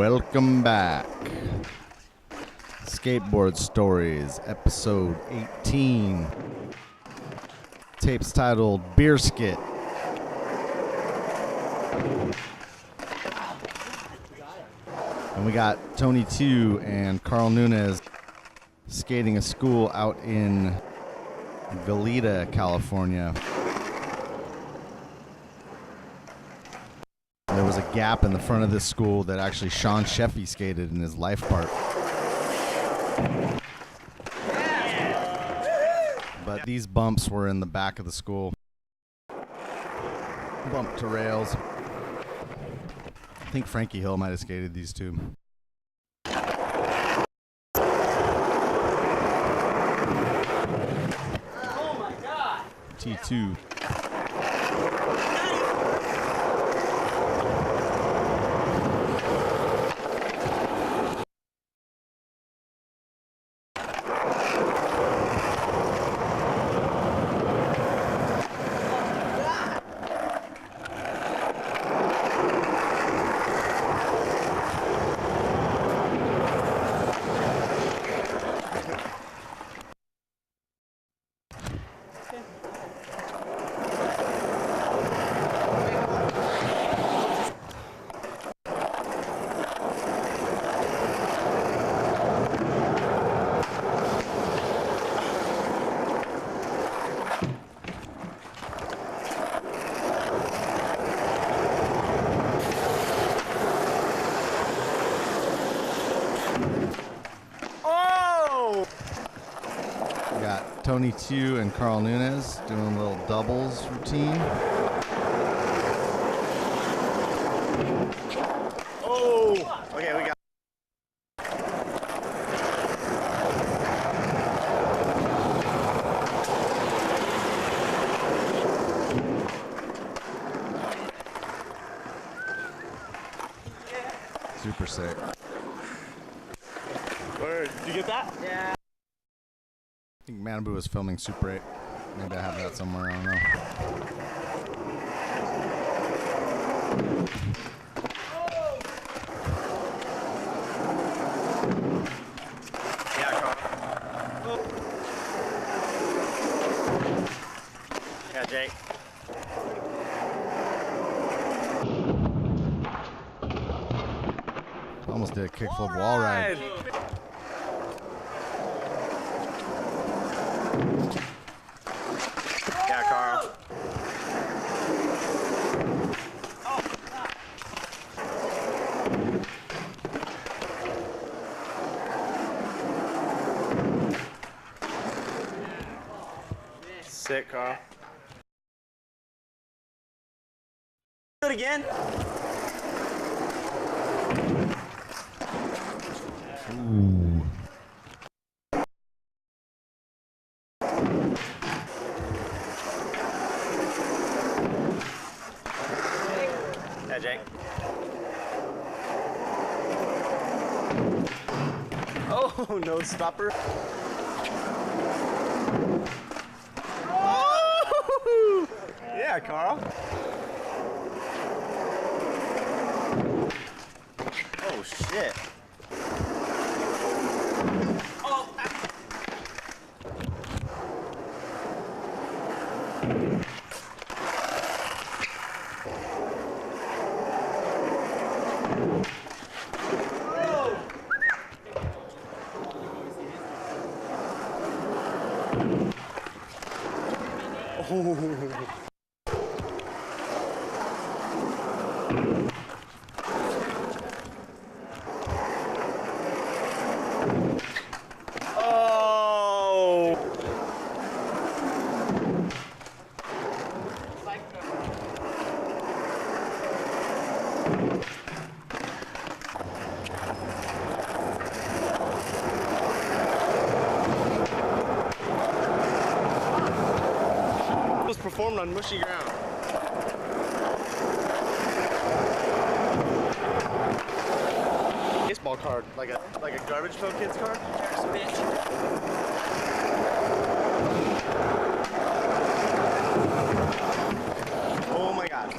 Welcome back. Skateboard Stories, episode 18. Tape's titled Beer Skit. And we got Tony Tieu and Carl Nunez skating a school out in Goleta, California. There was a gap in the front of this school that actually Sean Sheffy skated in his life part. But these bumps were in the back of the school. Bump to rails. I think Frankie Hill might have skated these two. Oh my God! T2. Tony Tieu and Carl Nunez doing little doubles routine. Oh! Okay, we got. Super sick. Word. Did you get that? Yeah. I think Manabu was filming Super 8. Maybe I have that somewhere, I don't know. Yeah, Carl. Yeah, Jake. Almost did a kickflip wall ride. Yeah, Carl. Sick, Carl. Do it again. Ooh. Yeah, Jake. Oh, no stopper. Oh! Yeah, Carl. Oh, shit. Oh! Was performed on mushy ground. Baseball card, like a garbage pail kid's card. Oh my God.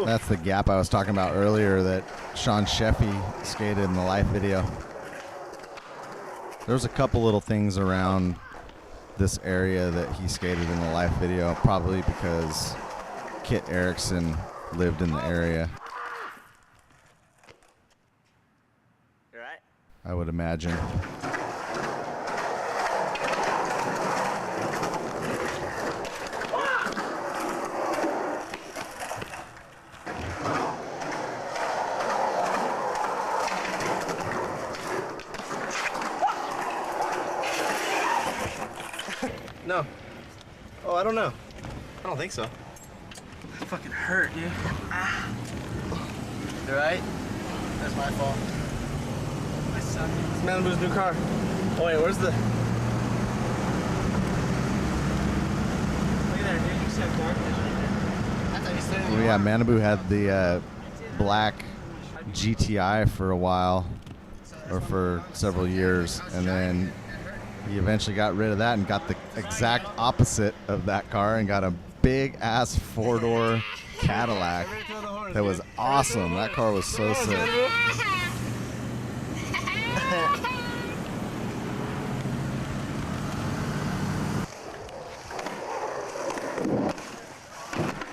That's the gap I was talking about earlier that Sean Sheffy skated in the live video. There's a couple little things around this area that he skated in the live video, probably because Kit Erickson lived in the area. You alright? I would imagine. No. Oh, I don't know. I don't think so. It fucking hurt, dude. You alright? That's my fault. I suck. It's Manabu's new car. Oh wait, where's the... Look at that, dude. You said darkness right there. I thought you said Well, yeah, Manabu had the black GTI for a while, or for several years, and then he eventually got rid of that and got the exact opposite of that car and got a big ass four-door Cadillac that was awesome. That car was so sick.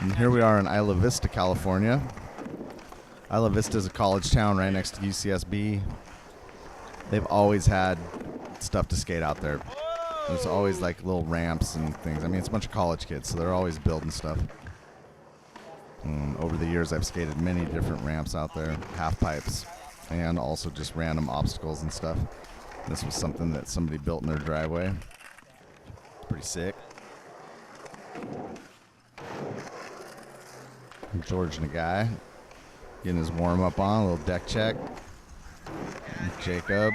And here we are in Isla Vista, California. Isla Vista is a college town right next to UCSB. They've always had stuff to skate out there. There's always like little ramps and things. I mean, it's a bunch of college kids, so they're always building stuff. Over the years, I've skated many different ramps out there, half pipes, and also just random obstacles and stuff. This was something that somebody built in their driveway. Pretty sick. George Nagai getting his warm up on, a little deck check. Jacob.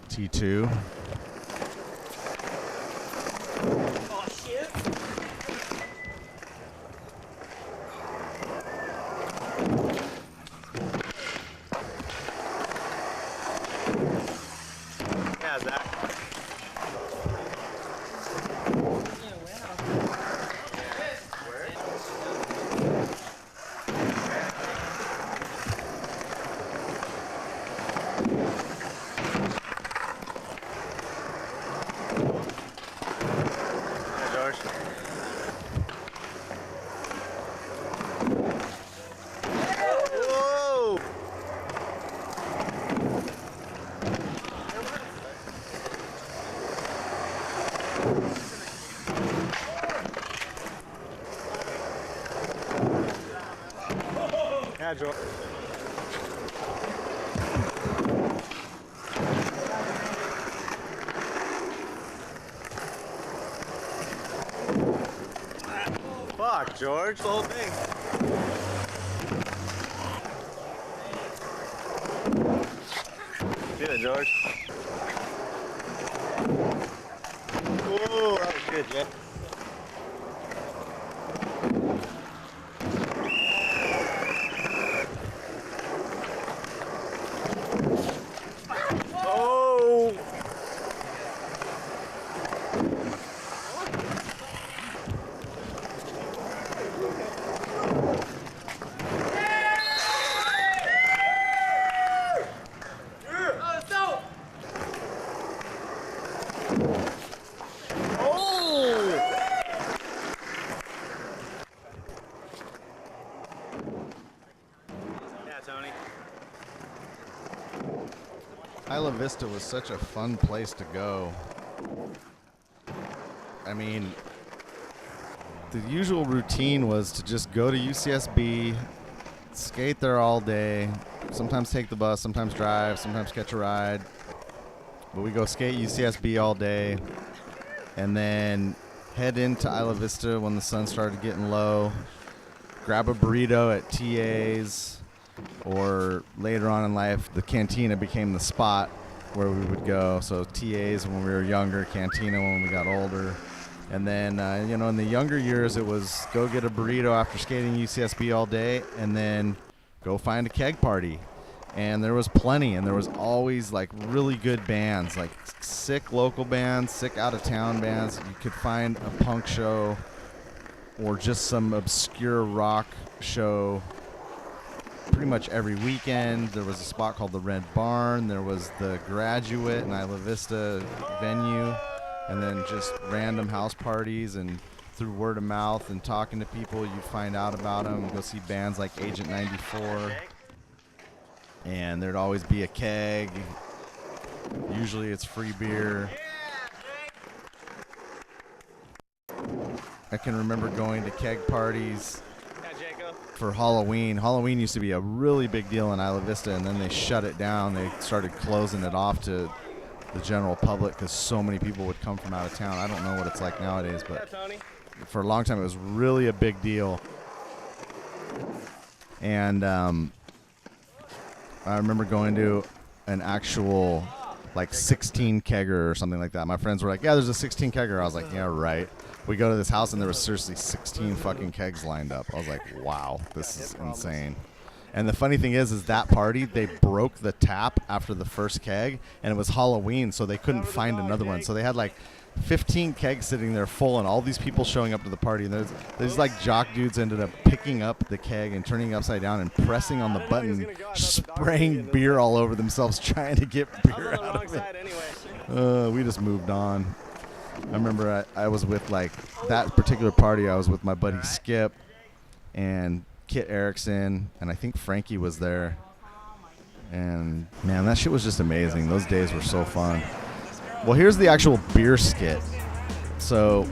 T2. Oh, shit. Yeah, Zach. Yeah, George. Fuck, George, the whole thing. Get it, George. Whoa, that was good, Jet. Isla Vista was such a fun place to go. I mean, the usual routine was to just go to UCSB, skate there all day, sometimes take the bus, sometimes drive, sometimes catch a ride. But we go skate UCSB all day and then head into Isla Vista when the sun started getting low, grab a burrito at TA's, or later on in life, the cantina became the spot where we would go. So TA's when we were younger, cantina when we got older. And then, in the younger years, it was go get a burrito after skating UCSB all day and then go find a keg party. And there was plenty, and there was always like really good bands, like sick local bands, sick out-of-town bands. You could find a punk show or just some obscure rock show pretty much every weekend. There was a spot called the Red Barn. There was the Graduate and Isla Vista venue. And then just random house parties, and through word of mouth and talking to people, you'd find out about them. Go see bands like Agent 94. And there'd always be a keg. Usually it's free beer. I can remember going to keg parties for Halloween. Halloween used to be a really big deal in Isla Vista, and then they shut it down. They started closing it off to the general public because so many people would come from out of town. I don't know what it's like nowadays, but for a long time it was really a big deal. And I remember going to an actual like 16 kegger or something like that. My friends were like, yeah, there's a 16 kegger. I was like, yeah, right. We go to this house and there was seriously 16 fucking kegs lined up. I was like, wow, this is insane. And the funny thing is that party, they broke the tap after the first keg, and it was Halloween, so they couldn't find another one. So they had like 15 kegs sitting there full, and all these people showing up to the party. And there's like jock dudes ended up picking up the keg and turning it upside down and pressing on the button, spraying beer all over themselves, trying to get beer out of it. We just moved on. I remember I was with, like, that particular party, I was with my buddy Skip and Kit Erickson, and I think Frankie was there. And man, that shit was just amazing. Those days were so fun. Well, here's the actual beer skit. So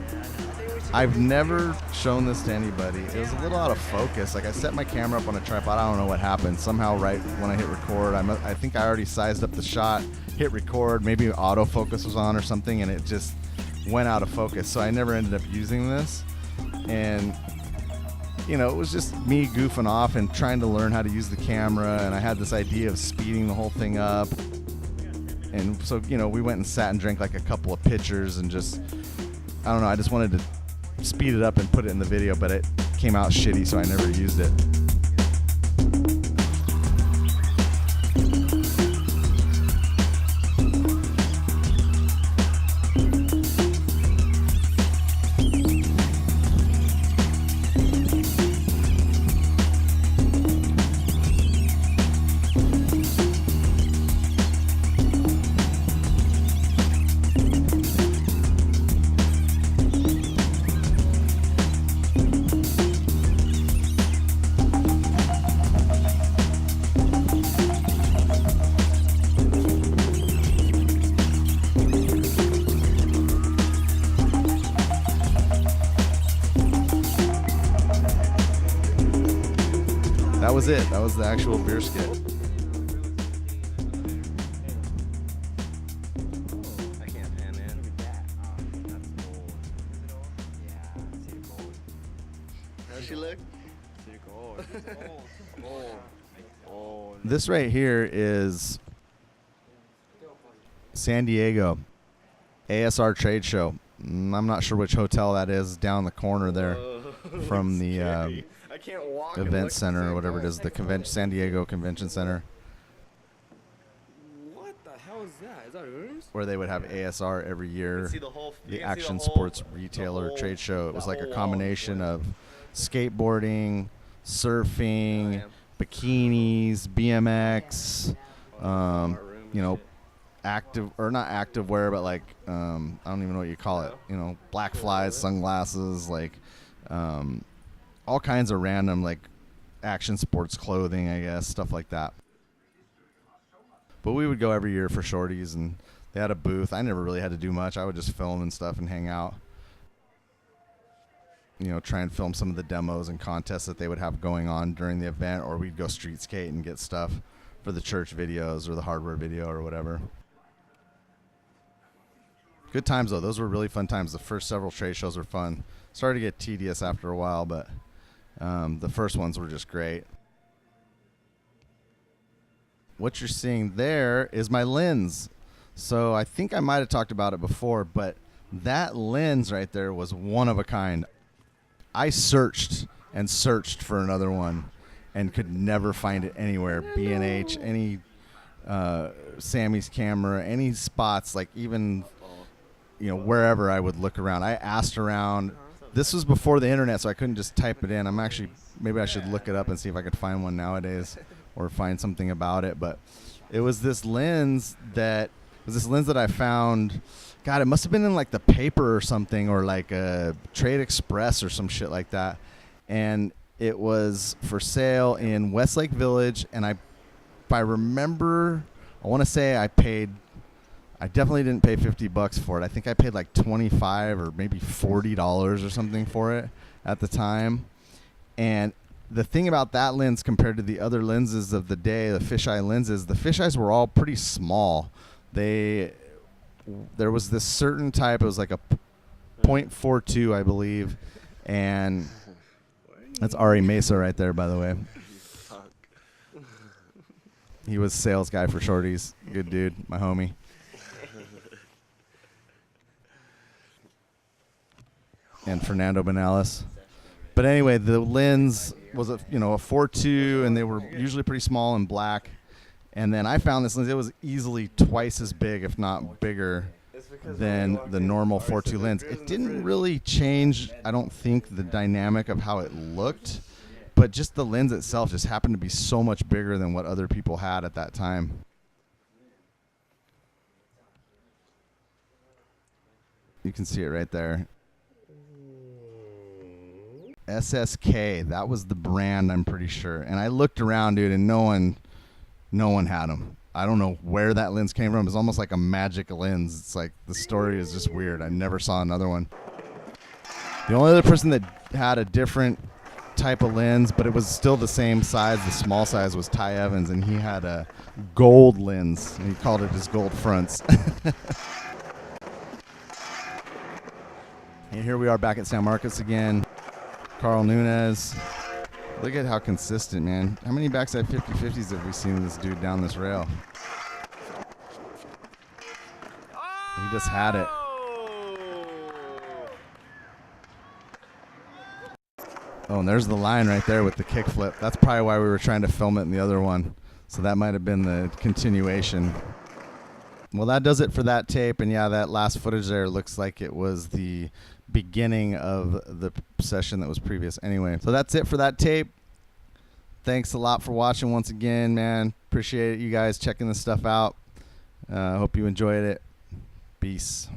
I've never shown this to anybody. It was a little out of focus. Like, I set my camera up on a tripod. I don't know what happened. Somehow right when I hit record, I think I already sized up the shot, hit record, maybe autofocus was on or something, and it just went out of focus. So I never ended up using this. And you know, it was just me goofing off and trying to learn how to use the camera, and I had this idea of speeding the whole thing up. And so, you know, we went and sat and drank like a couple of pitchers and just, I don't know, I just wanted to speed it up and put it in the video, but it came out shitty, so I never used it. That was it. That was the actual beer skit. I can't pan in. Look at that. That's gold. Is it old? Yeah, it's gold. How's she look? It's gold. Gold. This right here is San Diego ASR Tradeshow. I'm not sure which hotel that is down the corner there from the I can't walk event center or whatever it is, the San Diego Convention Center, What the hell is that? Is that yours? where they would have ASR every year, See the whole, the action sports retailer trade show. It was like a combination of skateboarding, surfing, bikinis, BMX, you know, active or not active wear, but like I don't even know what you call it. You know, black flies, sunglasses, like all kinds of random like action sports clothing, I guess, stuff like that. But we would go every year for shorties, and they had a booth. I never really had to do much. I would just film and stuff and hang out. You know, try and film some of the demos and contests that they would have going on during the event, or we'd go street skate and get stuff for the church videos or the hardware video or whatever. Good times, though. Those were really fun times. The first several trade shows were fun. Started to get tedious after a while, but the first ones were just great. What you're seeing there is my lens. So I think I might have talked about it before, but that lens right there was one of a kind. I searched and searched for another one and could never find it anywhere. B&H, any Sammy's camera, any spots, like even, you know, wherever I would look around. I asked around. this was before the internet, so I couldn't just type it in. I'm actually, maybe I should look it up and see if I could find one nowadays or find something about it. But it was this lens that I found. God, it must have been in like the paper or something, or like a Trade Express or some shit like that. And it was for sale in Westlake Village. And if I remember, I want to say I definitely didn't pay $50 for it. I think I paid like $25 or maybe $40 or something for it at the time. And the thing about that lens compared to the other lenses of the day, the fisheye lenses, the fisheyes were all pretty small. There was this certain type, it was like a .42, I believe, and that's Ari Mesa right there, by the way. He was sales guy for Shorties. Good dude, my homie. And Fernando Benales. But anyway, the lens was a 4.2, and they were usually pretty small and black. And then I found this lens. It was easily twice as big, if not bigger, than the normal 4.2 lens. It didn't really change, I don't think, the dynamic of how it looked, but just the lens itself just happened to be so much bigger than what other people had at that time. You can see it right there. SSK, that was the brand, I'm pretty sure. And I looked around, dude, and no one had them. I don't know where that lens came from. It's almost like a magic lens. It's like the story is just weird. I never saw another one. The only other person that had a different type of lens, but it was still the same size, the small size, was Ty Evans, and he had a gold lens, and he called it his gold fronts. And here we are back at San Marcos again. Carl Nunez. Look at how consistent, man. How many backside 50/50s have we seen this dude down this rail? He just had it. Oh, and there's the line right there with the kickflip. That's probably why we were trying to film it in the other one. So that might have been the continuation. Well, that does it for that tape. And yeah, that last footage there looks like it was the beginning of the session that was previous. Anyway, so that's it for that tape. Thanks a lot for watching once again, man. Appreciate you guys checking this stuff out. Hope you enjoyed it. Peace.